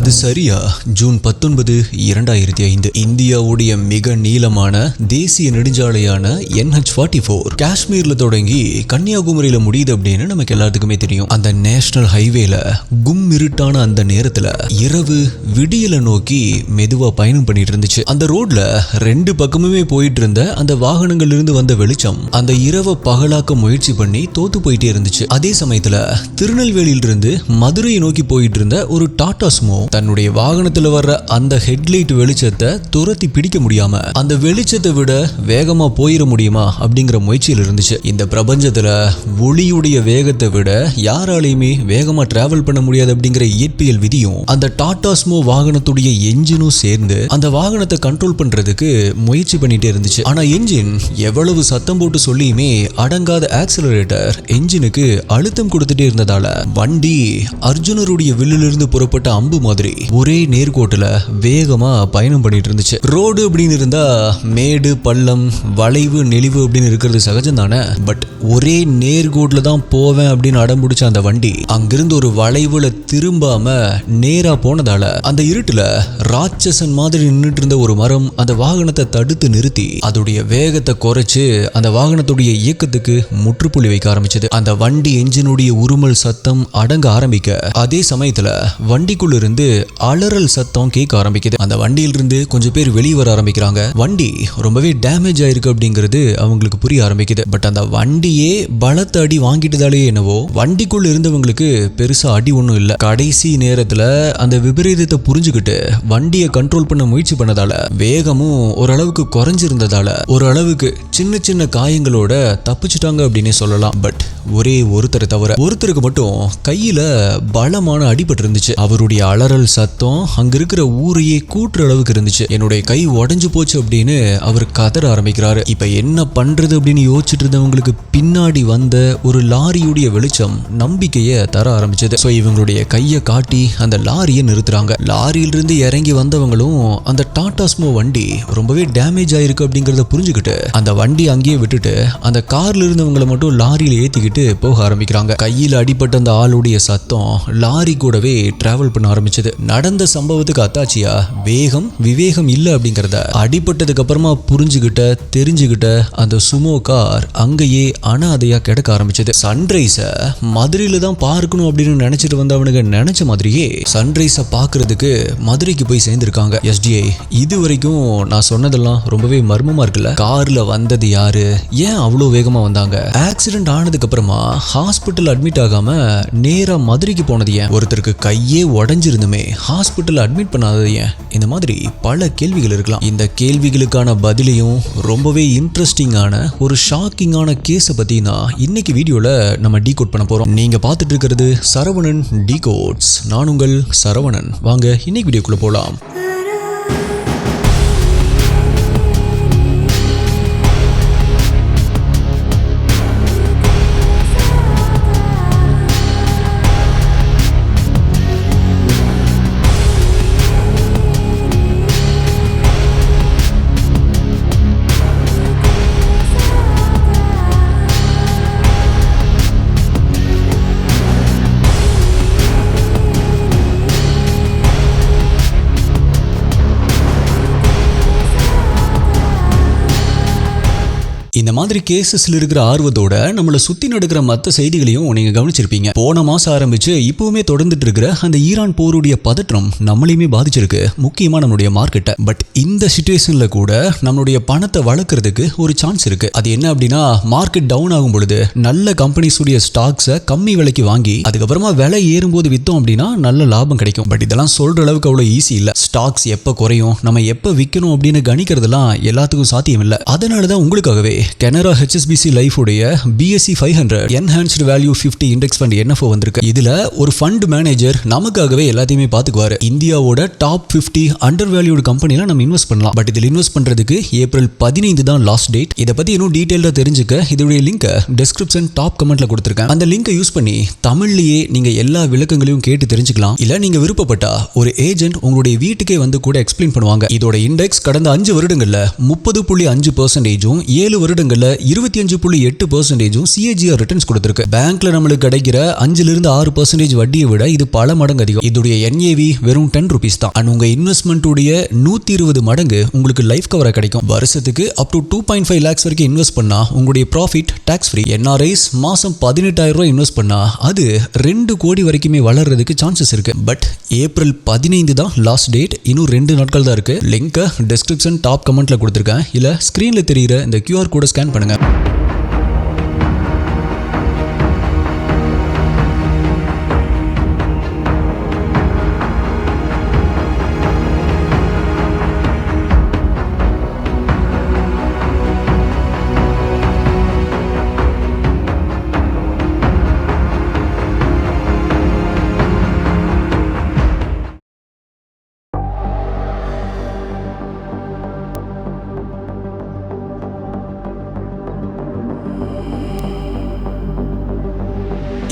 அது சரியா ஜூன் 19, 2005 இந்தியாவுடைய மிக நீளமான தேசிய நெடுஞ்சாலையான NH44 காஷ்மீர்ல தொடங்கி கன்னியாகுமரியில முடியுது அப்படின்னு நமக்கு எல்லாத்துக்குமே தெரியும். அந்த நேஷனல் ஹைவேல இருட்டான அந்த நேரத்துல இரவு விடியல நோக்கி மெதுவா பயணம் பண்ணிட்டு இருந்துச்சு. அந்த ரோட்ல ரெண்டு பக்கமுமே போயிட்டு இருந்த அந்த வாகனங்கள்ல இருந்து வந்த வெளிச்சம் அந்த இரவை பகலாக்க முயற்சி பண்ணி தோத்து போயிட்டே இருந்துச்சு. அதே சமயத்துல திருநெல்வேலியில இருந்து மதுரையை நோக்கி போயிட்டு இருந்த ஒரு டாடா சுமோ தன்னுடைய வாகனத்துல வர்ற அந்த ஹெட்லைட் வெளிச்சத்தை துரத்தி பிடிக்க முடியாம அந்த வெளிச்சத்தை விட வேகமா போயிட முடியுமா அப்படிங்கிற முயற்சியில் இருந்துச்சு. இந்த பிரபஞ்சத்துல ஒளியுடைய வேகத்தை விட யாராலையுமே வேகமா டிராவல் பண்ண முடியாது அப்படிங்கிற இயற்பியல் விதியும் அந்த டாடா சுமோ வாகனத்துடைய என்ஜினும் சேர்ந்து அந்த வாகனத்தை கண்ட்ரோல் பண்றதுக்கு முயற்சி பண்ணிட்டே இருந்துச்சு. ஆனா என்ஜின் எவ்வளவு சத்தம் போட்டு சொல்லியுமே அடங்காத ஆக்சிலரேட்டர் என்ஜினுக்கு அழுத்தம் கொடுத்துட்டே இருந்ததால வண்டி அர்ஜுனருடைய வில்லிலிருந்து புறப்பட்ட அம்பு மாதிரி ஒரே நேர்கோட்டுல வேகமா பயணம் பண்ணிட்டு இருந்துச்சு. ரோடு அப்படின்னு இருந்தா மேடு பள்ளம் வளைவு நெளிவு அப்படின்னு இருக்கிறது சகஜம் தானே. பட் ஒரே நேர்கோட்டுல தான் போவேன் அப்படின்னு அடம்பிடிச்ச அந்த வண்டி அங்கிருந்து ஒரு வளைவுல திரும்பாம நேரா போனதால அந்த இருட்டுல ராட்சசன் மாதிரி நின்றுட்டு இருந்த ஒரு மரம் அந்த வாகனத்தை தடுத்து நிறுத்தி அதோடைய வேகத்தை குறைச்சு அந்த வாகனத்துடைய இயக்கத்துக்கு முற்றுப்புள்ளி வைக்க ஆரம்பிச்சது. அந்த வண்டி என்ஜினுடைய உருமல் சத்தம் அடங்க ஆரம்பிக்க அதே சமயத்துல வண்டிக்குள்ள இருந்து அலறல் சத்தம் கேட்க ஆரம்பிக்குது. அந்த வண்டியில இருந்து கொஞ்சம் பேர் வெளியே வர ஆரம்பிக்கிறாங்க. வண்டி ரொம்பவே டேமேஜ் ஆயிருக்கு அப்படிங்கிறது அவங்களுக்கு புரிய ஆரம்பிக்குது. பட் அந்த வண்டியே பலத்த அடி வாங்கிட்டதாலே என்னவோ வண்டிக்குள்ள இருந்தவங்களுக்கு பெருசா அடி ஒன்றும் இல்லை. கடைசி நேரத்துல அந்த விபரீதத்தை புரிஞ்சுக்கிட்டு வண்டியை கண்ட்ரோல் பண்ண முயற்சி பண்ணதால வேகமும் ஓரளவுக்கு குறைஞ்சிருந்ததால ஓரளவுக்கு சின்ன சின்ன காயங்களோட தப்பிச்சுட்டாங்க அப்படின்னு சொல்லலாம். பட் ஒரே ஒருத்தரை தவிர ஒருத்தருக்கு மட்டும் கையில பலமான அடிபட்டு இருந்துச்சு. அவருடைய அலறல் சத்தம் அங்க இருக்கிற ஊரையே கூட்டுற அளவுக்கு இருந்துச்சு. என்னுடைய கை உடைஞ்சு போச்சு அப்படின்னு அவர் கதற ஆரம்பிக்கிறாரு. இப்ப என்ன பண்றது அப்படின்னு யோசிச்சுட்டு இருந்தவங்களுக்கு பின்னாடி வந்த ஒரு லாரியுடைய வெளிச்சம் நம்பிக்கைய தர ஆரம்பிச்சது. சோ இவங்களுடைய கையை காட்டி அந்த லாரியை நிறுத்துறாங்க. லாரியிலிருந்து இறங்கி வந்தவங்களும் அந்த டாடா சுமோ வண்டி ரொம்பவே டேமேஜ் ஆயிருக்கு அப்படிங்கறத புரிஞ்சுக்கிட்டு அந்த வண்டி அங்கேயே விட்டுட்டு அந்த கார்ல இருந்தவங்களை மட்டும் லாரியில ஏத்திக்கிட்டு போக ஆரம்பிக்கிறாங்க. கையில அடிப்பட்ட அந்த ஆளுடைய சத்தம் லாரி கூடவே டிராவல் பண்ண ஆரம்பிச்சது. நடந்த சம்பவத்துக்கு அத்தாச்சியா வேகம் விவேகம் இல்ல அப்படிங்கறத அடிபட்டதுக்கு அப்புறமா புரிஞ்சுகிட்ட தெரிஞ்சுகிட்ட அந்த சுமோ கார் அங்கேயே அனாதையா கிடக்க ஆரம்பிச்சது. சன்ரைஸ மதுரையில தான் பார்க்கணும் அப்படின்னு நினைச்சிட்டு வந்தவனுங்க நினைச்ச மாதிரியே சன்ரைஸ பாக்குறதுக்கு மதுரைக்கு போய் சேர்ந்திருக்காங்க. SDI இது வரைக்கும் நான் சொன்னதெல்லாம் ரொம்பவே மர்மமா இருக்குல்ல. கார்ல வந்தது யாரு, ஏன் அவ்வளவு வேகமா வந்தாங்க, ஆக்சிடென்ட் ஆனதுக்கு அப்புறமா ஹாஸ்பிட்டல் அட்மிட் ஆகாம நேரா மதுரைக்கு போனது ஏன், ஒருத்தருக்கு கையே உடைஞ்சிருந்துமே ஹாஸ்பிட்டல் அட்மிட் பண்ணாதது ஏன், இந்த மாதிரி பல கேள்விகள் இருக்கலாம். இந்த கேள்விகளுக்கான பதிலையும் ரொம்பவே இன்ட்ரெஸ்டிங்கான ஒரு ஷாக்கிங்கான கேஸை பத்தி நான் இன்னைக்கு வீடியோல நம்ம டீகோட் பண்ண போறோம். நீங்க பார்த்துட்டு இருக்கிறது சரவணன் டீகோட்ஸ். நான் உங்கள் சரவணன். வாங்க இன்னைக்கு வீடியோக்குள்ள போலாம். இந்த மாதிரி கேசஸ்ல இருக்கிற ஆர்வத்தோட நம்மளை சுத்தி நடக்கிற மற்ற செய்திகளையும் நீங்க கவனிச்சிருப்பீங்க. போன மாசம் ஆரம்பிச்சு இப்பவுமே தொடர்ந்துட்டு இருக்கிற அந்த ஈரான் போருடைய பதற்றம் நம்மளையுமே பாதிச்சிருக்கு, முக்கியமா நம்மளுடைய மார்க்கெட்டை. பட் இந்த சிச்சுவேஷன்ல கூட நம்மளுடைய பணத்தை வளர்க்கறதுக்கு ஒரு சான்ஸ் இருக்கு. அது என்ன அப்படின்னா, மார்க்கெட் டவுன் ஆகும் பொழுது நல்ல கம்பெனிஸுடைய ஸ்டாக்ஸை கம்மி விலைக்கு வாங்கி அதுக்கப்புறமா விலை ஏறும்போது வித்தோம் அப்படின்னா நல்ல லாபம் கிடைக்கும். பட் இதெல்லாம் சொல்ற அளவுக்கு அவ்வளவு ஈஸி இல்ல. ஸ்டாக்ஸ் எப்ப குறையும், நம்ம எப்ப விற்கணும் அப்படின்னு கணிக்கிறதுலாம் எல்லாத்துக்கும் சாத்தியம் இல்லை. அதனாலதான் உங்களுக்காகவே கனரா HSBC லைஃப் உடைய BSE 500 enhanced value 50 index fund NFO வந்திருக்கு. இதுல ஒரு ஃபண்ட் மேனேஜர் நமக்காகவே எல்லாத்தையுமே பாத்துக்குவாரு. இந்தியாவோட டாப் 50 அண்டர் வேல்யூடு கம்பெனில நம்ம இன்வெஸ்ட் பண்ணலாம். பட் இதில் இன்வெஸ்ட் பண்றதுக்கு ஏப்ரல் 15 தான் லாஸ்ட் டேட். இதை பத்தி இன்னும் டீடைலா தெரிஞ்சுக்க இதோடைய லிங்கை டிஸ்கிரிப்ஷன் டாப் கமெண்ட்ல கொடுத்திருக்கேன். அந்த லிங்கை யூஸ் பண்ணி தமிழ்லயே நீங்க எல்லா விளக்கங்களையும் கேட்டு தெரிஞ்சுக்கலாம். இல்ல நீங்க விருப்பப்பட்டா ஒரு ஏஜென்ட் உங்களுடைய வீட்டுக்கே வந்து கூட எக்ஸ்பிளைன் பண்ணுவாங்க. இதோட இண்டெக்ஸ் கடந்த 5 வருடங்கள்ல 30.5%, 7 வருடங்கள்ல அதுல 25.8% CAGR ரிட்டர்ன்ஸ் கொடுத்திருக்கு. பேங்க்ல நம்மளுக்கு கிடைக்கிற 5-6% வட்டியை விட இது பல மடங்கு அதிகம். இதுடைய NAV வெறும் 10 rupees தான். அண்ட் உங்க இன்வெஸ்ட்மெண்ட் உடைய 120 மடங்கு உங்களுக்கு லைஃப் கவரா கிடைக்கும். வருஷத்துக்கு அப் டு 2.5 lakhs வரைக்கும் இன்வெஸ்ட் பண்ணா உங்களுடைய ப்ராஃபிட் டாக்ஸ் ஃப்ரீ. NRIs மாசம் 18,000 ரூபாய் இன்வெஸ்ட் பண்ணா அது 2 கோடி வரைக்குமே வளர்றதுக்கு சான்சஸ் இருக்கு. பட் ஏப்ரல் 15 தான் லாஸ்ட் டேட். இன்னும் 2 நாட்கள் தான் இருக்கு. லிங்கை டிஸ்கிரிப்ஷன் டாப் கமெண்ட்ல கொடுத்திருக்கேன். இல்ல ஸ்கிரீன்ல தெரியுற இந்த QR கோடை ஸ்கேன் பண்ணுங்க.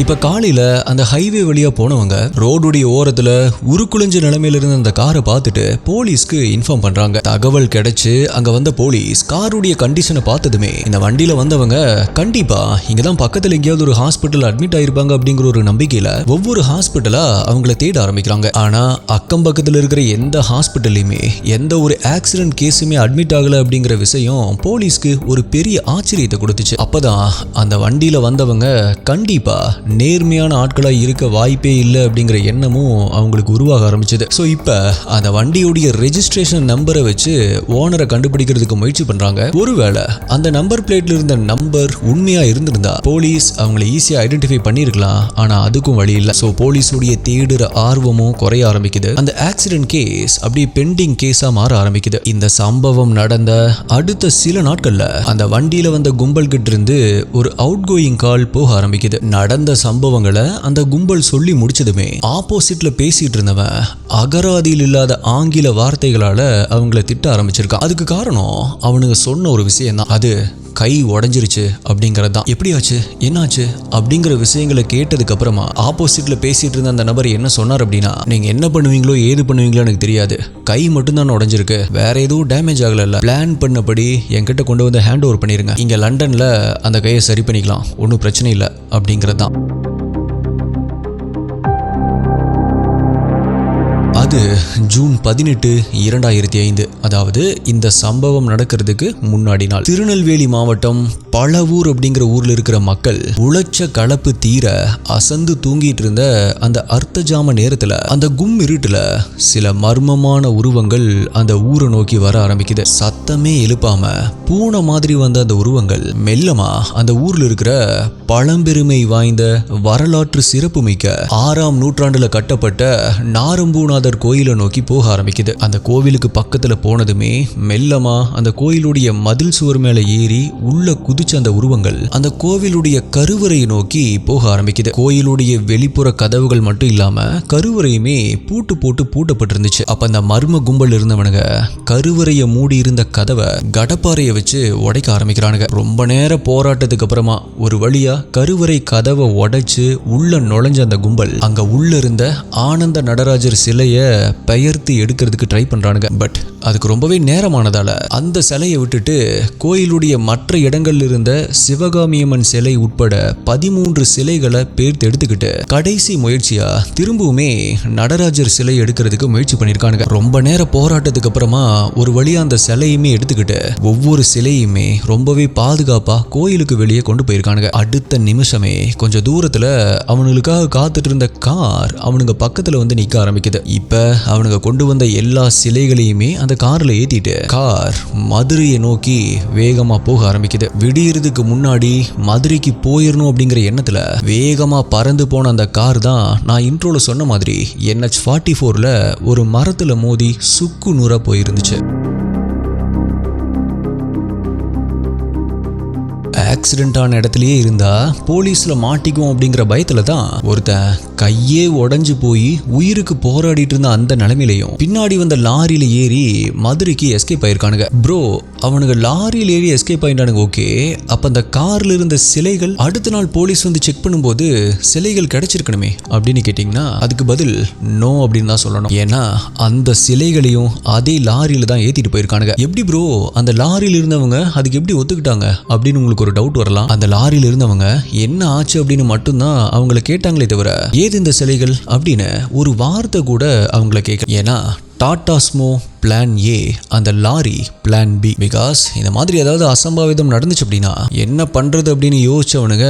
இப்ப காலையில அந்த ஹைவே வழியா போனவங்க ரோடுடைய ஓரத்துல உருக்குலைஞ்ச நிலைமையில இருந்த அந்த காரை பார்த்துட்டு போலீஸ்க்கு இன்ஃபார்ம் பண்றாங்க. தகவல் கிடைச்சு அங்க வந்த போலீஸ் காருடைய கண்டிஷனை பார்த்ததுமே இந்த வண்டியில வந்தவங்க கண்டிப்பா இங்கதான் பக்கத்துல எங்கேயாவது ஒரு ஹாஸ்பிட்டல் அட்மிட் ஆயிருப்பாங்க அப்படிங்கிற ஒரு நம்பிக்கையில ஒவ்வொரு ஹாஸ்பிட்டலா அவங்கள தேட ஆரம்பிக்கிறாங்க. ஆனா அக்கம் பக்கத்துல இருக்கிற எந்த ஹாஸ்பிட்டல்லையுமே எந்த ஒரு ஆக்சிடென்ட் கேஸுமே அட்மிட் ஆகல அப்படிங்கிற விஷயம் போலீஸ்க்கு ஒரு பெரிய ஆச்சரியத்தை கொடுத்துச்சு. அப்பதான் அந்த வண்டியில வந்தவங்க கண்டிப்பா நேர்மையான ஆட்களா இருக்க வாய்ப்பே இல்லை அப்படிங்கிற எண்ணமும் அவங்களுக்கு உருவாக ஆரம்பிச்சது. ஸோ இப்போ அந்த வண்டியுடைய ரெஜிஸ்ட்ரேஷன் நம்பரை வச்சு ஓனரை கண்டுபிடிக்கிறதுக்கு முயற்சி பண்றாங்க. ஒருவேளை அந்த நம்பர் பிளேட்ல இருந்த நம்பர் உண்மையா இருந்திருந்தா போலீஸ் அவங்களை ஈஸியா ஐடென்டிஃபை பண்ணிருக்கலாம். ஆனா அதுக்கும் வழி இல்லை. ஸோ போலீஸுடைய தேடுற ஆர்வமும் குறைய ஆரம்பிக்குது. அந்த ஆக்சிடென்ட் கேஸ் அப்படியே பெண்டிங் கேஸா மாற ஆரம்பிக்குது. இந்த சம்பவம் நடந்த அடுத்த சில நாட்கள்ல அந்த வண்டியில வந்த கும்பல் கிட்ட இருந்து ஒரு அவுட் கோயிங் கால் போக ஆரம்பிக்குது. நடந்த சம்பவங்களை அந்த கும்பல் சொல்லி முடிச்சதுமே ஆப்போசிட்ல பேசிட்டு இருந்தவன் அகராதியில் இல்லாத ஆங்கில வார்த்தைகளால அவங்கள திட்ட ஆரம்பிச்சிருக்கான். அதுக்கு காரணம் அவனுங்க சொன்ன ஒரு விஷயம் தான். அது கை உடைஞ்சிருச்சு அப்படிங்கிறது தான். எப்படி ஆச்சு, என்னாச்சு அப்படிங்கிற விஷயங்களை கேட்டதுக்கு அப்புறமா ஆப்போசிட்ல பேசிட்டு இருந்த அந்த நபர் என்ன சொன்னார் அப்படின்னா, நீங்க என்ன பண்ணுவீங்களோ ஏது பண்ணுவீங்களோ எனக்கு தெரியாது, கை மட்டும் தான் உடைஞ்சிருக்கு, வேற எதுவும் டேமேஜ் ஆகல, பிளான் பண்ணபடி என்கிட்ட கொண்டு வந்து ஹேண்ட் ஓவர் பண்ணிருங்க, இங்க லண்டன்ல அந்த கையை சரி பண்ணிக்கலாம், ஒன்றும் பிரச்சனை இல்லை அப்படிங்கிறது தான். அது ஜூன் 18, 2005. அதாவது இந்த சம்பவம் நடக்கிறதுக்கு முன்னாடி நாள். திருநெல்வேலி மாவட்டம் பழவூர் அப்படிங்கிற ஊர்ல இருக்கிற மக்கள் உழைச்ச கலப்பு தீர அசந்து தூங்கிட்டு இருந்த அந்த அர்த்தஜாம நேரத்துல அந்த இருட்டுல சில மர்மமான உருவங்கள் அந்த ஊரை நோக்கி வர ஆரம்பிக்குது. சத்தமே எழுப்பாம பூனை மாதிரி வந்த அந்த உருவங்கள் மெல்லமா அந்த ஊர்ல இருக்கிற பழம்பெருமை வாய்ந்த வரலாற்று சிறப்புமிக்க 6ஆம் நூற்றாண்டுல கட்டப்பட்ட நாரம்பூநாதர் கோயிலை நோக்கி போக ஆரம்பிக்குது. அந்த கோவிலுக்கு பக்கத்துல போனதுமே மெல்லமா அந்த கோயிலுடைய மதில் சுவர் மேல ஏறி உள்ள குதிச்ச அந்த உருவங்கள் அந்த கோவிலுடைய கருவறையை நோக்கி போக ஆரம்பிக்குது. கோயிலுடைய வெளிப்புற கதவுகள் மட்டும் இல்லாம கருவறையுமே பூட்டு போட்டு பூட்டப்பட்டிருந்துச்சு. அப்ப அந்த மர்ம கும்பல் இருந்தவனுங்க கருவறையை மூடி இருந்த கதவை கடப்பாறையை வச்சு உடைக்க ஆரம்பிக்கிறானுங்க. ரொம்ப நேர போராட்டத்துக்கு அப்புறமா ஒரு வழியா கருவறை கதவை உடைச்சு உள்ள நுழைஞ்ச அந்த கும்பல் அங்க உள்ள இருந்த ஆனந்த நடராஜர் சிலைய பெயர்த்து எடுக்கிறதுக்கு ட்ரை பண்றானுங்க. பட் அதுக்கு ரொம்பவே நேரமானதால அந்த சிலையை விட்டுட்டு கோயிலுடைய மற்ற இடங்கள்ல இருந்த சிவகாமியம்மன் சிலை உட்பட 13 சிலைகளை பேர்த்து எடுத்துக்கிட்டு கடைசி முயற்சியா திரும்பவுமே நடராஜர் சிலை எடுக்கிறதுக்கு முயற்சி பண்ணிருக்கானுங்க. ரொம்ப நேர போராட்டத்துக்கு அப்புறமா ஒரு வழியா அந்த சிலையுமே எடுத்துக்கிட்டு ஒவ்வொரு சிலையுமே ரொம்பவே பாதுகாப்பா கோயிலுக்கு வெளியே கொண்டு போயிருக்கானுங்க. அடுத்த நிமிஷமே கொஞ்சம் தூரத்துல அவனுங்களுக்காக காத்துட்டு இருந்த கார் அவனுங்க பக்கத்துல வந்து நிக்க ஆரம்பிக்குது. இப்ப அவனுங்க கொண்டு வந்த எல்லா சிலைகளையுமே அந்த கார்ல ஏத்திட்டு கார் மதுரையை நோக்கி வேகமா போக ஆரம்பிக்குது. விடியறதுக்கு முன்னாடி மதுரைக்கு போயிடணும் அப்படிங்கிற எண்ணத்துல வேகமா பறந்து போன அந்த கார் தான் நான் இன்ட்ரோல சொன்ன மாதிரி NH44ல ஒரு மரத்துல மோதி சுக்கு நூறா போயிருந்துச்சு. ஆக்சிடென்ட் ஆன இடத்துலயே இருந்தா போலீஸ்ல மாட்டிக்கும் அப்படிங்கிற பயத்துல தான் ஒருத்தன் கையே உடைஞ்சு போய் உயிருக்கு போராடிட்டு இருந்த அந்த நிலைமையிலையும் பின்னாடி வந்த லாரியில ஏறி மதுரைக்கு எஸ்கேப் ஆயிருக்கானுங்க. ப்ரோ, அவனுங்க லாரியில் ஏறி எஸ்கேப் ஆயிட்டானுங்க. ஓகே, அப்ப அந்த கார்ல இருந்த சிலைகள் அடுத்த நாள் போலீஸ் வந்து செக் பண்ணும்போது சிலைகள் கிடைச்சிருக்கணுமே அப்படின்னு கேட்டீங்கன்னா அதுக்கு பதில் நோ அப்படின்னு தான் சொல்லணும். ஏன்னா அந்த சிலைகளையும் அதே லாரியில தான் ஏத்திட்டு போயிருக்கானுங்க. எப்படி ப்ரோ அந்த லாரியில இருந்தவங்க அதுக்கு எப்படி ஒத்துக்கிட்டாங்க அப்படின்னு உங்களுக்கு ஒரு டவுட் வரலாம். அந்த லாரியில இருந்தவங்க என்ன ஆச்சு அப்படின்னு மட்டும்தான் அவங்களை கேட்டாங்களே தவிர ஏது இந்த சிலைகள் அப்படின்னு ஒரு வார்த்தை கூட அவங்கள கேட்க. ஏன்னா டாடா ஸ்மோ பிளான் ஏ, அந்த லாரி பிளான் பி. பிகாஸ் இந்த மாதிரி ஏதாவது அசம்பாவிதம் நடந்துச்சு அப்படின்னா என்ன பண்றது அப்படின்னு யோசிச்சவனுங்க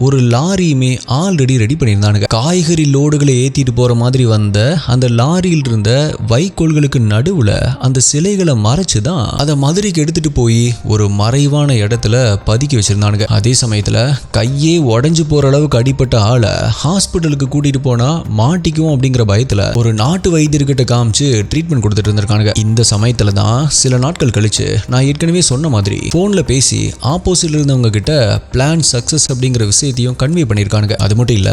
ஒரு லாரியுமே ஆல்ரெடி ரெடி பண்ணியிருந்தானுங்க. காய்கறி லோடுகளை ஏத்திட்டு போற மாதிரி வந்த அந்த லாரியில் இருந்த வைக்கோல்களுக்கு நடுவுல அந்த சிலைகளை மறைச்சுதான் அதை மதுரைக்கு எடுத்துட்டு போய் ஒரு மறைவான இடத்துல பதுக்கி வச்சிருந்தானுங்க. அதே சமயத்துல கையே உடைஞ்சு போற அளவுக்கு அடிப்பட்ட ஆளை ஹாஸ்பிட்டலுக்கு கூட்டிட்டு போனா மாட்டிக்கும் அப்படிங்கிற பயத்துல ஒரு நாட்டு வைத்தியர்கிட்ட காமிச்சு ட்ரீட்மெண்ட் கொடுத்துட்டு இருந்திருக்கானுங்க. இந்த சமயத்துல தான் சில நாட்கள் கழிச்சு நான் ஏற்கனவே சொன்ன மாதிரி போன்ல பேசி ஆப்போசிட்ல இருந்தவங்க கிட்ட பிளான் சக்சஸ் அப்படிங்கிற விஷயத்தையும் கன்வே பண்ணிருக்கானுங்க. அது மட்டும் இல்ல,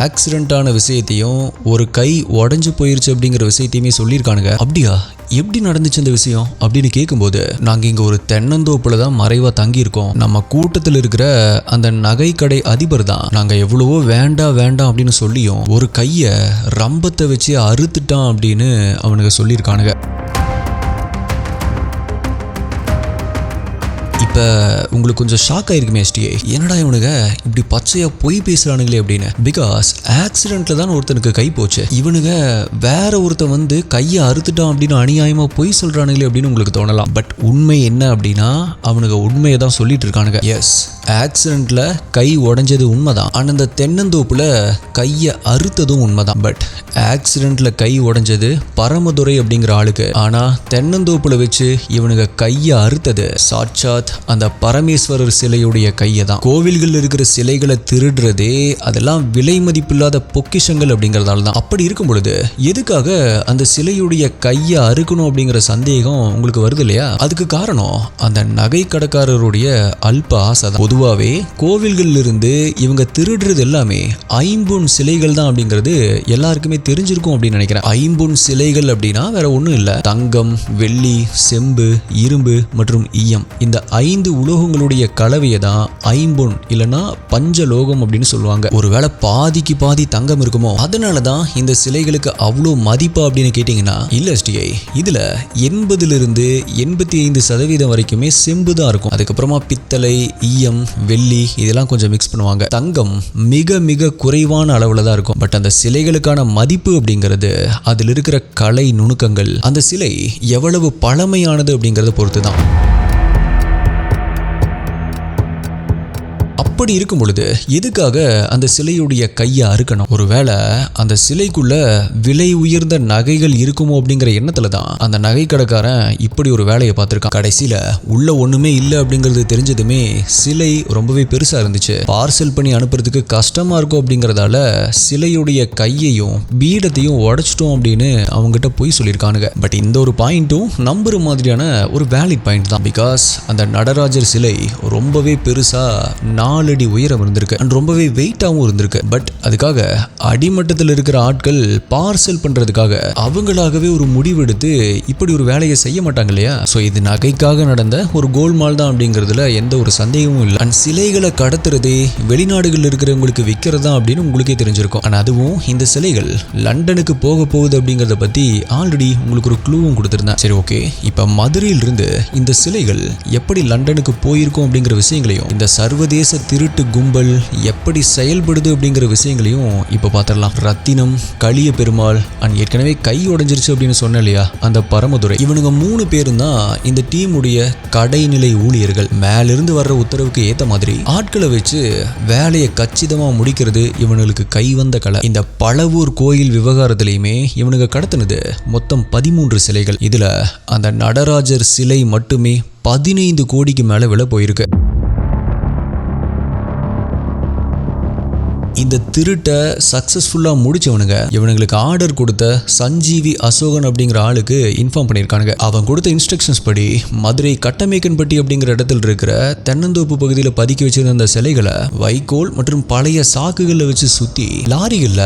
ஆக்சிடென்ட் ஆன விஷயத்தையும் ஒரு கை உடைஞ்சு போயிருச்சு அப்படிங்கிற விஷயத்தையுமே சொல்லியிருக்கானுங்க. அப்படியா, எப்படி நடந்துச்சு இந்த விஷயம் அப்படின்னு கேட்கும்போது நாங்க இங்க ஒரு தென்னந்தோப்புல தான் மறைவா தங்கியிருக்கோம். நம்ம கூட்டத்தில் இருக்கிற அந்த நகை கடை அதிபர் தான் நாங்க எவ்வளவோ வேண்டாம் வேண்டாம் அப்படின்னு சொல்லியும் ஒரு கைய ரம்பத்தை வச்சு அறுத்துட்டான் அப்படின்னு அவனுங்க சொல்லியிருக்கானுங்க. இப்போ உங்களுக்கு கொஞ்சம் ஷாக் ஆயிருக்குமே எஸ்டிஏ, என்னடா இவனுங்க இப்படி பச்சையா பொய் பேசுறானுங்களே அப்படின்னு. பிகாஸ் ஆக்சிடென்ட்ல தான் ஒருத்தனுக்கு கை போச்சு, இவனுங்க வேற ஒருத்தன் வந்து கையை அறுத்துட்டான் அப்படின்னு அநியாயமா பொய் சொல்றானுங்களே அப்படின்னு உங்களுக்கு தோணலாம். பட் உண்மை என்ன அப்படின்னா அவனுங்க உண்மையை தான் சொல்லிட்டு இருக்கானுங்க. எஸ், ஆக்சிடென்ட்ல கை உடைஞ்சது உண்மைதான். ஆனா இந்த தென்னந்தோப்புல கையை அறுத்ததும் உண்மைதான். பட் ஆக்சிடென்ட்ல கை உடைஞ்சது பரமதுரை அப்படிங்கிற ஆளுக்கு, ஆனா தென்னந்தோப்புல வச்சு இவனுங்க கையை அறுத்தது சாட்சாத் அந்த பரமேஸ்வரர் சிலையுடைய கையை தான். கோவில்கள் இருக்கிற சிலைகளை திருடுறதே அதெல்லாம் விலை மதிப்பில்லாத பொக்கிஷங்கள் அப்படிங்கறதால தான். அப்படி இருக்கும் பொழுது எதுக்காக அந்த சிலையுடைய கையை அறுக்கணும் அப்படிங்கிற சந்தேகம் உங்களுக்கு வருது இல்லையா? அதுக்கு காரணம் அந்த நகை கடைக்காரருடைய அல்ப ஆசை தான். பொதுவாகவே கோவில்கள் இருந்து இவங்க திருடுறது எல்லாமே ஐம்பொன் சிலைகள் தான் அப்படிங்கிறது எல்லாருக்குமே தெரிஞ்சிருக்கும் அப்படின்னு நினைக்கிறேன். ஐம்பொன் சிலைகள் அப்படின்னா வேற ஒன்றும் இல்லை, தங்கம், வெள்ளி, செம்பு, இரும்பு மற்றும் ஈயம், இந்த 5 உலோகங்களுடைய கலவையை தான் ஐம்பொன் இல்லைன்னா பஞ்சலோகம் அப்படின்னு சொல்லுவாங்க. ஒருவேளை பாதிக்கு பாதி தங்கம் இருக்குமோ, அதனால தான் இந்த சிலைகளுக்கு அவ்வளோ மதிப்பா அப்படின்னு கேட்டீங்கன்னா இல்ல எஸ்டிஐ, இதுல 80 to 85% வரைக்குமே செம்பு தான் இருக்கும். அதுக்கப்புறமா பித்தளை, ஈயம், வெள்ளி இதெல்லாம் கொஞ்சம் மிக்ஸ் பண்ணுவாங்க. தங்கம் மிக மிக குறைவான அளவுல தான் இருக்கும். பட் அந்த சிலைகளுக்கான மதிப்பு அப்படிங்கிறது அதில் இருக்கிற கலை நுணுக்கங்கள், அந்த சிலை எவ்வளவு பழமையானது அப்படிங்கறத பொறுத்து தான். அப்படி இருக்கும் பொழுது எதுக்காக அந்த சிலையுடைய கையை அறுக்கணும்? ஒருவேளை அந்த சிலைக்குள்ள விலை உயர்ந்த நகைகள் இருக்குமோ அப்படிங்கிற எண்ணத்துல தான் அந்த நகை கடைக்காரன் இப்படி ஒரு வேலையை பார்த்திருக்கான். கடைசியில உள்ள ஒண்ணுமே இல்லை அப்படிங்கிறது தெரிஞ்சதுமே சிலை ரொம்பவே பெருசா இருந்துச்சு, பார்சல் பண்ணி அனுப்புறதுக்கு கஷ்டமா இருக்கும் அப்படிங்கறதால சிலையுடைய கையையும் பீடத்தையும் உடைச்சிட்டோம் அப்படின்னு அவங்ககிட்ட போய் சொல்லியிருக்கானுங்க. பட் இந்த ஒரு பாயிண்ட்டும் நம்புற மாதிரியான ஒரு வேலிட் பாயிண்ட் தான். பிகாஸ் அந்த நடராஜர் சிலை ரொம்பவே பெருசா 4 அடி உயரம் இருந்திருக்கு அண்ட் ரொம்பவே வெயிட்டாகவும் இருந்திருக்கு. பட் அதுக்காக அடிமட்டத்தில் இருக்கிற ஆட்கள் பார்சல் பண்றதுக்காக அவங்களாகவே ஒரு முடிவெடுத்து இப்படி ஒரு வேலையை செய்ய மாட்டாங்க இல்லையா? ஸோ இது நகைக்காக நடந்த ஒரு கோல்மால் தான் அப்படிங்கிறதுல எந்த ஒரு சந்தேகமும் இல்லை. அண்ட் சிலைகளை கடத்துறதே வெளிநாடுகளில் இருக்கிறவங்களுக்கு விற்கிறதா அப்படின்னு உங்களுக்கே தெரிஞ்சிருக்கும். ஆனால் அதுவும் இந்த சிலைகள் லண்டனுக்கு போக போகுது அப்படிங்கிறத பத்தி ஆல்ரெடி உங்களுக்கு ஒரு க்ளூவும் கொடுத்துருந்தேன். சரி, ஓகே, இப்போ மதுரையிலிருந்து இந்த சிலைகள் எப்படி லண்டனுக்கு போயிருக்கும் அப்படிங்கிற விஷயங்களையும் இந்த சர்வதேச திருட்டு கும்பல் எப்படி செயல்படுது அப்படிங்கிற விஷயங்களையும் இப்ப பார்த்திடலாம். ரத்தினம், களிய பெருமாள் அண்ட் ஏற்கனவே கை உடைஞ்சிருச்சு அப்படின்னு சொன்ன இல்லையா அந்த பரமதுரை, இவனுங்க 3 பேரும் தான் இந்த டீமுடைய கடைநிலை ஊழியர்கள். மேலிருந்து வர்ற உத்தரவுக்கு ஏத்த மாதிரி ஆட்களை வச்சு வேலையை கச்சிதமா முடிக்கிறது இவனுங்களுக்கு கை வந்த கலை. இந்த பழவூர் கோயில் விவகாரத்திலையுமே இவனுங்க கடத்தினது மொத்தம் 13 சிலைகள். இதுல அந்த நடராஜர் சிலை மட்டுமே 15 கோடிக்கு மேல விலை போயிருக்கு. இந்த திருட்டை சக்சஸ்ஃபுல்லா முடிச்சவனுங்க இவனுங்களுக்கு ஆர்டர் கொடுத்த சஞ்சீவி அசோகன் அப்படிங்கிற ஆளுக்கு இன்ஃபார்ம் பண்ணியிருக்கானுங்க. அவன் கொடுத்த இன்ஸ்ட்ரக்ஷன்ஸ் படி மதுரை கட்டமேக்கன்பட்டி அப்படிங்கிற இடத்துல இருக்கிற தென்னந்தோப்பு பகுதியில் பதுக்கி வச்சிருந்த அந்த சிலைகளை வைக்கோல் மற்றும் பழைய சாக்குகளை வச்சு சுத்தி லாரிகள்ல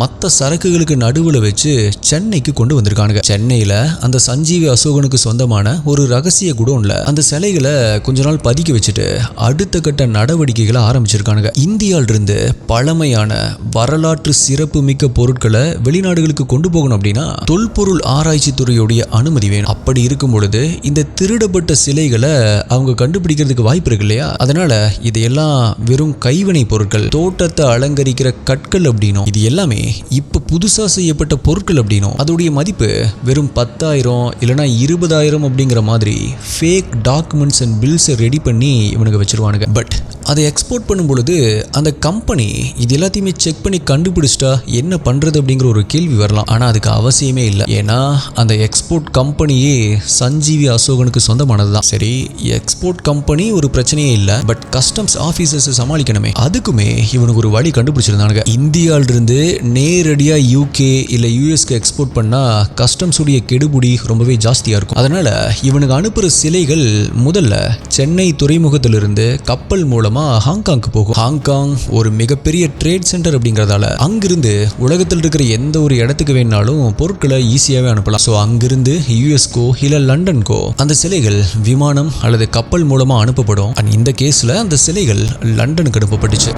மற்ற சரக்குகளுக்கு நடுவுல வச்சு சென்னைக்கு கொண்டு வந்திருக்கானுங்க. சென்னையில அந்த சஞ்சீவி அசோகனுக்கு சொந்தமான ஒரு ரகசிய குடோன்ல அந்த சிலைகளை கொஞ்ச நாள் பதுக்கி வச்சுட்டு அடுத்த கட்ட நடவடிக்கைகளை ஆரம்பிச்சிருக்கானுங்க. இந்தியாவில இருந்து பழமையான வரலாற்று சிறப்பு மிக்க பொருட்களை வெளிநாடுகளுக்கு கொண்டு போகணும் அப்படின்னா தொல்பொருள் ஆராய்ச்சி துறையுடைய அனுமதி வேணும். அப்படி இருக்கும் பொழுது இந்த திருடப்பட்ட சிலைகளை அவங்க கண்டுபிடிக்கிறதுக்கு வாய்ப்பு இருக்கு இல்லையா? அதனால இதையெல்லாம் வெறும் கைவினை பொருட்கள், தோட்டத்தை அலங்கரிக்கிற கற்கள் அப்படின்னும், இது எல்லாமே இப்ப புதுசா செய்யப்பட்ட பொருட்கள் அப்படின்னும், அதோடைய மதிப்பு வெறும் 10,000 இல்லைன்னா 20,000 அப்படிங்கிற மாதிரி ஃபேக் டாக்குமெண்ட்ஸ் அண்ட் பில்ஸை ரெடி பண்ணி இவனுக்கு வச்சிருவானுங்க. பட் அதை எக்ஸ்போர்ட் பண்ணும் பொழுது அந்த கம்பெனி இது எல்லாத்தையுமே செக் பண்ணி கண்டுபிடிச்சிட்டா என்ன பண்றது அப்படிங்கிற ஒரு கேள்வி வரலாம். ஆனா அதுக்கு அவசியமே இல்லை. ஏன்னா அந்த எக்ஸ்போர்ட் கம்பெனியே சஞ்சீவி அசோகனுக்கு சொந்தமானதுதான். சரி, எக்ஸ்போர்ட் கம்பெனி ஒரு பிரச்சனையே இல்லை, பட் கஸ்டம்ஸ் ஆபீசர்ஸ் சமாளிக்கணுமே. அதுக்குமே இவனுக்கு ஒரு வழி கண்டுபிடிச்சிருந்தானுங்க. இந்தியாவில இருந்து நேரடியா UK இல்ல USக்கு எக்ஸ்போர்ட் பண்ணா கஸ்டம்ஸ் உடைய கெடுபுடி ரொம்பவே ஜாஸ்தியா இருக்கும். அதனால இவனுக்கு அனுப்புற சிலைகள் முதல்ல சென்னை துறைமுகத்திலிருந்து கப்பல் மூலமா ஹாங்காங்க்கு போகும். ஹாங்காங் ஒரு மிகப்பெரிய ட்ரேட் சென்டர் அப்படிங்கறதால அங்கிருந்து உலகத்தில் இருக்கிற எந்த ஒரு இடத்துக்கு வேணாலும் பொருட்களை ஈஸியாவே அனுப்பலாம். ஸோ அங்கிருந்து USக்கோ இல்ல லண்டனுக்கோ அந்த சிலைகள் விமானம் அல்லது கப்பல் மூலமா அனுப்பப்படும். இந்த கேஸ்ல அந்த சிலைகள் லண்டனுக்கு அனுப்பப்பட்டுச்சு.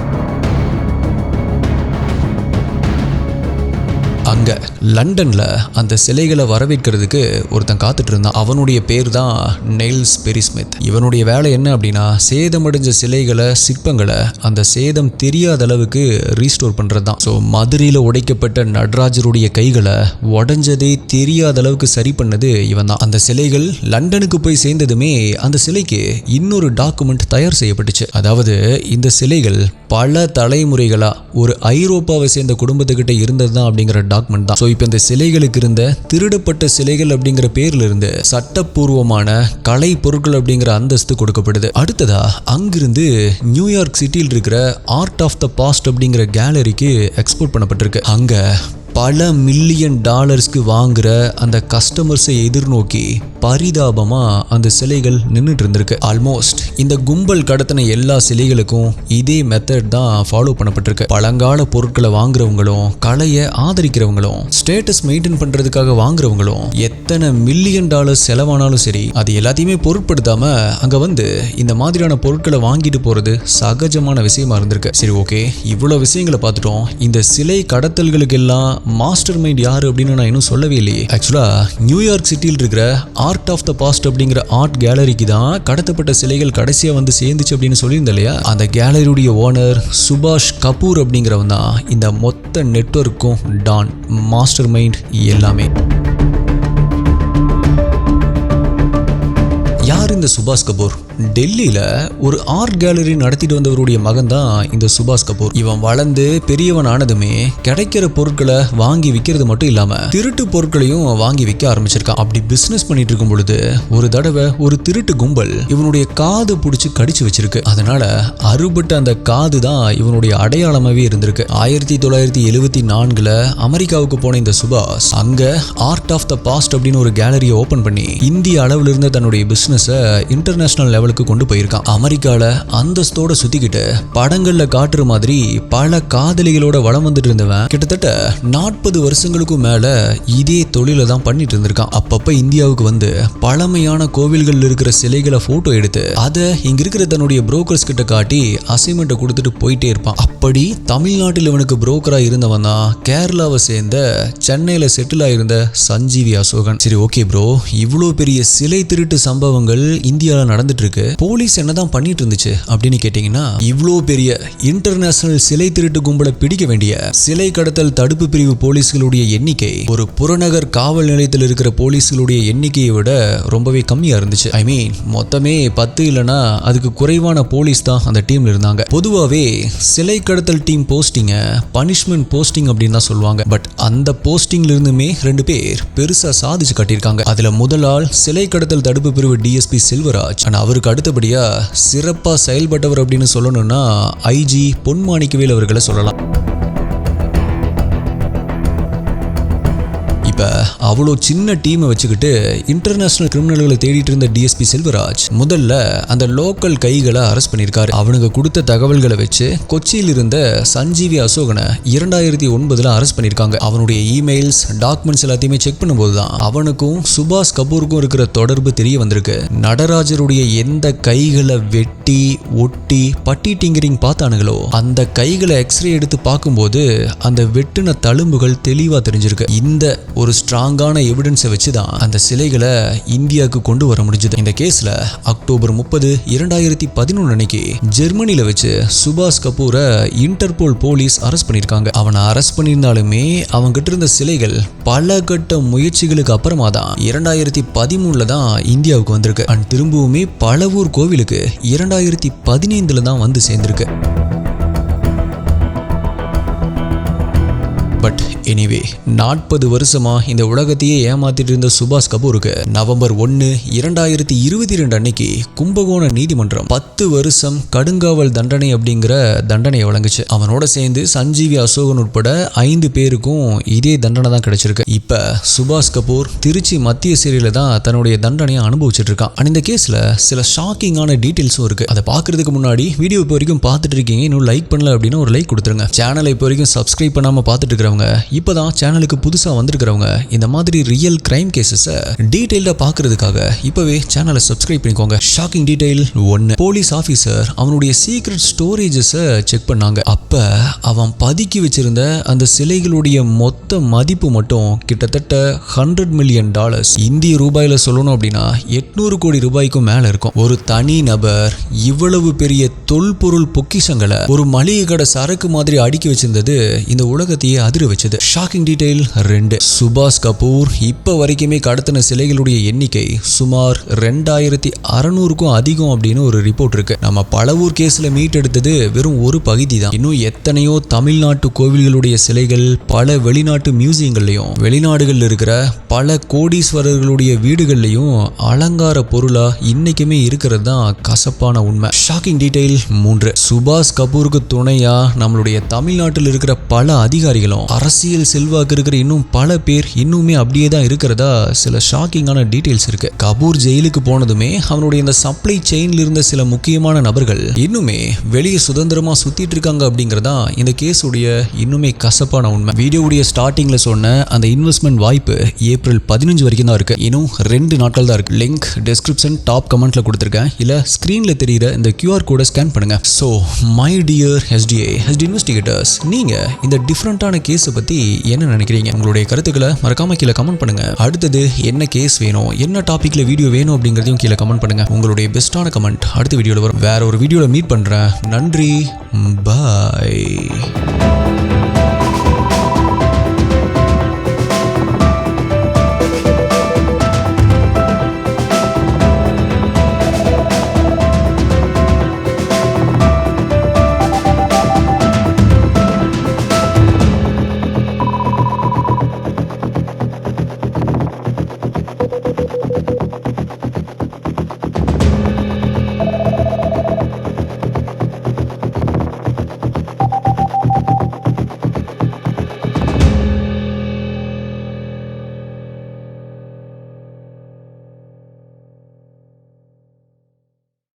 அங்க லண்டன்ல அந்த சிலைகளை வரவேற்கிறதுக்கு ஒருத்தன் காத்துட்டு இருந்தான். அவனுடைய பேர் தான் நெயில்ஸ் பெரி ஸ்மித். இவனுடைய வேலை என்ன அப்படின்னா சேதமடைஞ்ச சிலைகளை, சிற்பங்களை அந்த சேதம் தெரியாத அளவுக்கு ரீஸ்டோர் பண்றது தான். ஸோ மதுரையில உடைக்கப்பட்ட நடராஜருடைய கைகளை உடைஞ்சதே தெரியாத அளவுக்கு சரி பண்ணது இவன் தான். அந்த சிலைகள் லண்டனுக்கு போய் சேர்ந்ததுமே அந்த சிலைக்கு இன்னொரு டாக்குமெண்ட் தயார் செய்யப்பட்டுச்சு. அதாவது இந்த சிலைகள் பல தலைமுறைகளா ஒரு ஐரோப்பாவை சேர்ந்த குடும்பத்துக்கிட்ட இருந்தது தான் அப்படிங்கிற டாக்குமெண்ட் தான். ஸோ இப்போ இந்த சிலைகளுக்கு இருந்த திருடப்பட்ட சிலைகள் அப்படிங்கிற பேர்ல இருந்து சட்டப்பூர்வமான கலை பொருட்கள் அப்படிங்கிற அந்தஸ்து கொடுக்கப்படுது. அடுத்ததா அங்கிருந்து நியூயார்க் சிட்டியில் இருக்கிற ஆர்ட் ஆஃப் த பாஸ்ட் அப்படிங்கிற கேலரிக்கு எக்ஸ்போர்ட் பண்ணப்பட்டிருக்கு. அங்க பல மில்லியன் டாலர்ஸ்க்கு வாங்குற அந்த கஸ்டமர்ஸை எதிர்நோக்கி பரிதாபமா அந்த சிலைகள் நின்றுட்டு இருந்திருக்கு. ஆல்மோஸ்ட் இந்த கும்பல் கடத்தின எல்லா சிலைகளுக்கும் இதே மெத்தட் தான் ஃபாலோ பண்ணப்பட்டிருக்கு. பழங்கால பொருட்களை வாங்குறவங்களும் கலையை ஆதரிக்கிறவங்களும் ஸ்டேட்டஸ் மெயின்டைன் பண்றதுக்காக வாங்குறவங்களும் எத்தனை மில்லியன் டாலர்ஸ் செலவானாலும் சரி அது எல்லாத்தையுமே பொருட்படுத்தாம அங்க வந்து இந்த மாதிரியான பொருட்களை வாங்கிட்டு போறது சகஜமான விஷயமா இருந்திருக்கு. சரி, ஓகே, இவ்வளவு விஷயங்களை பார்த்துட்டோம். இந்த சிலை கடத்தல்களுக்கு எல்லாம் மாஸ்டர் மைண்ட் யாரு அப்படின்னு நான் இன்னும் சொல்லவே இல்லையே. ஆக்சுவலா நியூயார்க் சிட்டியில் இருக்கிற ஆர்ட் ஆஃப் த பாஸ்ட் அப்படிங்கிற ஆர்ட் கேலரிக்கு தான் கடத்தப்பட்ட சிலைகள் கடைசியா வந்து சேர்ந்துச்சு அப்படின்னு சொல்லியிருந்தேன் இல்லையா? அந்த கேலரியுடைய ஓனர் சுபாஷ் கபூர் அப்படிங்கிறவன் தான் இந்த மொத்த நெட்வொர்க்கும் டான், மாஸ்டர் மைண்ட் எல்லாமே. யார் இந்த சுபாஷ் கபூர்? டெல்லியில ஒரு ஆர்ட் கேலரி நடத்திட்டு வந்தவருடைய மகன் தான் இந்த சுபாஷ் கபூர். இவன் வளர்ந்து பெரியவன் ஆனதுமே கிடைக்கிற பொருட்களை வாங்கி விற்கிறது மட்டும் இல்லாம திருட்டு பொருட்களையும் வாங்கி விற்க ஆரம்பிச்சிருக்கான். அப்படி பிசினஸ் பண்ணிட்டு இருக்கும் பொழுது ஒரு தடவை ஒரு திருட்டு கும்பல் இவனுடைய காது பிடிச்சு கடிச்சு வச்சிருக்கு. அதனால அறுபட்ட அந்த காது தான் இவனுடைய அடையாளமாவே இருந்திருக்கு. 1974 அமெரிக்காவுக்கு போன இந்த சுபாஷ் அங்க ஆர்ட் ஆஃப் த பாஸ்ட் அப்படின்னு ஒரு கேலரியை ஓபன் பண்ணி இந்திய அளவில் இருந்த தன்னுடைய பிசினஸ் இன்டர்நேஷனல் லெவலுக்கு கொண்டு போயிருக்கான். அமெரிக்கால அந்தஸ்தோட சுத்திக்கிட்டு படங்கள்ல காட்டுற மாதிரி பல காதலிகளோட வளம் வந்துட்டு இருந்தவன் கிட்டத்தட்ட 40 வருஷங்களுக்கும் மேல இதே தொழில தான் பண்ணிட்டு இருந்திருக்கான். அப்பப்ப இந்தியாவுக்கு வந்து பழமையான கோவில்கள் இருக்கிற சிலைகளை போட்டோ எடுத்து அதை இங்க இருக்கிற தன்னுடைய புரோக்கர்ஸ் கிட்ட காட்டி அசைன்மெண்ட் கொடுத்துட்டு போயிட்டே இருப்பான். அப்படி தமிழ்நாட்டில் இவனுக்கு புரோக்கரா இருந்தவன் தான் கேரளாவை சேர்ந்த சென்னையில செட்டில் ஆயிருந்த சஞ்சீவி அசோகன். சரி, ஓகே ப்ரோ, இவ்வளவு பெரிய சிலை திருட்டு சம்பவங்கள் இந்தியாவில் நடந்துட்டு இருக்கு. போலீஸ் என்னதான் பண்ணிட்டு இருந்துச்சு அப்படின்னு கேட்டீங்கன்னா, இவ்வளவு பெரிய இன்டர்நேஷனல் சிலை திருட்டு கும்பலை பிடிக்க வேண்டிய சிலை கடத்தல் தடுப்பு பிரிவு போலீஸ்களுடைய எண்ணிக்கை ஒரு புறநகர் காவல் நிலையத்தில் இருக்கிற போலீஸ்களுடைய எண்ணிக்கையை விட ரொம்பவே கம்மியா இருந்துச்சு. ஐ மீன் மொத்தமே 10 இல்லைன்னா அதுக்கு குறைவான போலீஸ் தான் அந்த டீம்ல இருந்தாங்க. பொதுவாகவே சிலை கடத்தல் டீம் போஸ்டிங்க பனிஷ்மெண்ட் போஸ்டிங் அப்படின்னு தான் சொல்லுவாங்க. பட் அந்த போஸ்டிங்ல இருந்துமே 2 பேர் பெருசா சாதிச்சு காட்டியிருக்காங்க. அதுல முதல் ஆள் சிலை கடத்தல் தடுப்பு பிரிவு DSP செல்வராஜ். அவருக்கு கபூருக்கு அடுத்தபடியா சிறப்பா செயல்பட்டவர் அப்படின்னு சொல்லணும்னா ஐஜி பொன்மாணிக்கவேல் அவர்களை சொல்லலாம். இப்போ அவ்வளோ சின்ன டீமை வச்சுக்கிட்டு இன்டர்நேஷனல் கிரிமினல்களை தேடிட்டு இருந்த டிஎஸ்பி செல்வராஜ் முதல்ல அந்த லோக்கல் கைகளை அரெஸ்ட் பண்ணியிருக்காரு. அவனுக்கு கொடுத்த தகவல்களை வச்சு கொச்சியில் இருந்த சஞ்சீவி அசோகனை 2009 அரெஸ்ட் பண்ணியிருக்காங்க. அவனுடைய இமெயில்ஸ் டாக்குமெண்ட்ஸ் எல்லாத்தையுமே செக் பண்ணும்போது தான் அவனுக்கும் சுபாஷ் கபூருக்கும் இருக்கிற தொடர்பு தெரிய வந்திருக்கு. நடராஜருடைய எந்த கைகளை வெட்டி ஒட்டி பட்டி டிங்கரிங் பார்த்தானுங்களோ அந்த கைகளை எக்ஸ்ரே எடுத்து பார்க்கும்போது அந்த வெட்டின தழும்புகள் தெளிவாக தெரிஞ்சிருக்கு. இந்த ஒரு ஸ்ட்ராங்கான எவிடன்ஸை வச்சு தான் அந்த சிலைகளை இந்தியாவுக்கு கொண்டு வர முடிஞ்சது. இந்த கேஸ்ல அக்டோபர் 30, 2011 அன்னைக்கு ஜெர்மனியில வச்சு சுபாஷ் கபூரை இன்டர்போல் போலீஸ் அரெஸ்ட் பண்ணியிருக்காங்க. அவனை அரெஸ்ட் பண்ணியிருந்தாலுமே அவங்கிட்ட இருந்த சிலைகள் பல கட்ட முயற்சிகளுக்கு அப்புறமா தான் 2013 தான் இந்தியாவுக்கு வந்திருக்கு. அண்ட் திரும்பவுமே பலவூர் கோவிலுக்கு 2015 தான் வந்து சேர்ந்திருக்கு. பட் எனிவே 40 வருஷமா இந்த உலகத்தையே ஏமாத்திட்டு இருந்த சுபாஷ் கபூருக்கு நவம்பர் 1, 2022 அன்னைக்கு கும்பகோண நீதிமன்றம் 10 வருஷம் கடுங்காவல் தண்டனை அப்படிங்கிற தண்டனையை வழங்குச்சு. அவனோட சேர்ந்து சஞ்சீவி அசோகன் உட்பட 5 பேருக்கும் இதே தண்டனை தான் கிடைச்சிருக்கு. இப்ப சுபாஷ் கபூர் திருச்சி மத்திய சிறையில தான் தன்னுடைய தண்டனையை அனுபவிச்சுட்டு இருக்கான். இந்த கேஸ்ல சில ஷாக்கிங்கான டீடைல்ஸும் இருக்கு. அதை பாக்குறதுக்கு முன்னாடி வீடியோ இப்போ வரைக்கும் பார்த்துட்டு இருக்கீங்க, இன்னும் லைக் பண்ணல அப்படின்னா ஒரு லைக் கொடுத்துருங்க. சேனலை இப்போ வரைக்கும் சப்ஸ்கிரைப் பண்ணாம பார்த்துட்டு இருக்கிறவங்க, இப்பதான் சேனலுக்கு புதுசா வந்திருக்கிறவங்க, இந்த மாதிரி ரியல் கிரைம் கேசஸை டீடைல்டா பாக்குறதுக்காக இப்பவே சேனலை சப்ஸ்கிரைப் பண்ணிக்கோங்க. Shocking detail 1. போலீஸ் ஆபீசர் அவனுடைய சீக்ரெட் ஸ்டோரேஜஸை செக் பண்ணாங்க. அப்ப அவன் பதுக்கி வச்சிருந்த அந்த சிலைகளுடைய மொத்த மதிப்பு மட்டும் கிட்டத்தட்ட $100 மில்லியன். இந்திய ரூபாயில சொல்லணும் அப்படின்னா 800 கோடி ரூபாய்க்கும் மேல இருக்கும். ஒரு தனி நபர் இவ்வளவு பெரிய தொல்பொருள் பொக்கிஷங்களை ஒரு மளிகை கடை சரக்கு மாதிரி அடுக்கி வச்சிருந்தது இந்த உலகத்தையே அதிர வச்சது. Shocking detail 2. சுபாஷ் கபூர் இப்ப வரைக்குமே கடத்தின சிலைகளுடைய எண்ணிக்கை சுமார் 2600க்கும் அதிகம் அப்படின்னு ஒரு ரிப்போர்ட் இருக்கு. நம்ம பலவூர் கேஸ்ல மீட் எடுத்தது வெறும் ஒரு பகுதி தான். இன்னும் எத்தனையோ தமிழ்நாட்டு கோவில்களுடைய சிலைகள் பல வெளிநாட்டு மியூசியங்கள்லயும் வெளிநாடுகள்ல இருக்கிற பல கோடீஸ்வரர்களுடைய வீடுகள்லயும் அலங்கார பொருளா இன்னைக்குமே இருக்கிறது தான் கசப்பான உண்மை. Shocking detail 3. சுபாஷ் கபூருக்கு துணையா நம்மளுடைய தமிழ்நாட்டில் இருக்கிற பல அதிகாரிகளும் அரசியல் செல்வாக்கு இருக்கிற இன்னும் பல பேர் இன்னுமே அப்படியே தான் இருக்கிறதா சில ஷாக்கிங்கான டீடைல்ஸ் இருக்கு. கபூர் ஜெயிலுக்கு போனதுமே அவனுடைய இந்த சப்ளை செயின்ல இருந்த சில முக்கியமான நபர்கள் இன்னுமே வெளியே சுதந்திரமா சுத்திட்டு இருக்காங்க அப்படிங்கறதா இந்த கேஸுடைய இன்னுமே கசப்பான உண்மை. வீடியோவுடைய ஸ்டார்டிங்ல சொன்ன அந்த இன்வெஸ்ட்மெண்ட் வாய்ப்பு ஏப்ரல் 15 வரைக்கும் தான் இருக்கு. இன்னும் 2 நாட்கள் தான் இருக்கு. லிங்க் டிஸ்கிரிப்ஷன் டாப் கமெண்ட்ல கொடுத்திருக்கேன், இல்ல ஸ்கிரீன்ல தெரியுற இந்த QR கோடை ஸ்கேன் பண்ணுங்க. So my dear SDA investigators, நீங்க இந்த டிஃபரெண்டான கேஸை பத்தி என்ன நினைக்கிறீங்க? உங்களுடைய கருத்துக்களை மறக்காம கீழே கமெண்ட் பண்ணுங்க. அடுத்தது என்ன கேஸ் வேணும், என்ன டாபிக்ல வீடியோ வேணும் அப்படிங்கறதையும் கீழே கமெண்ட் பண்ணுங்க. உங்களுடைய பெஸ்டான கமெண்ட் அடுத்த வீடியோல வரும். வேற ஒரு வீடியோல மீட் பண்றேன். நன்றி, பாய்.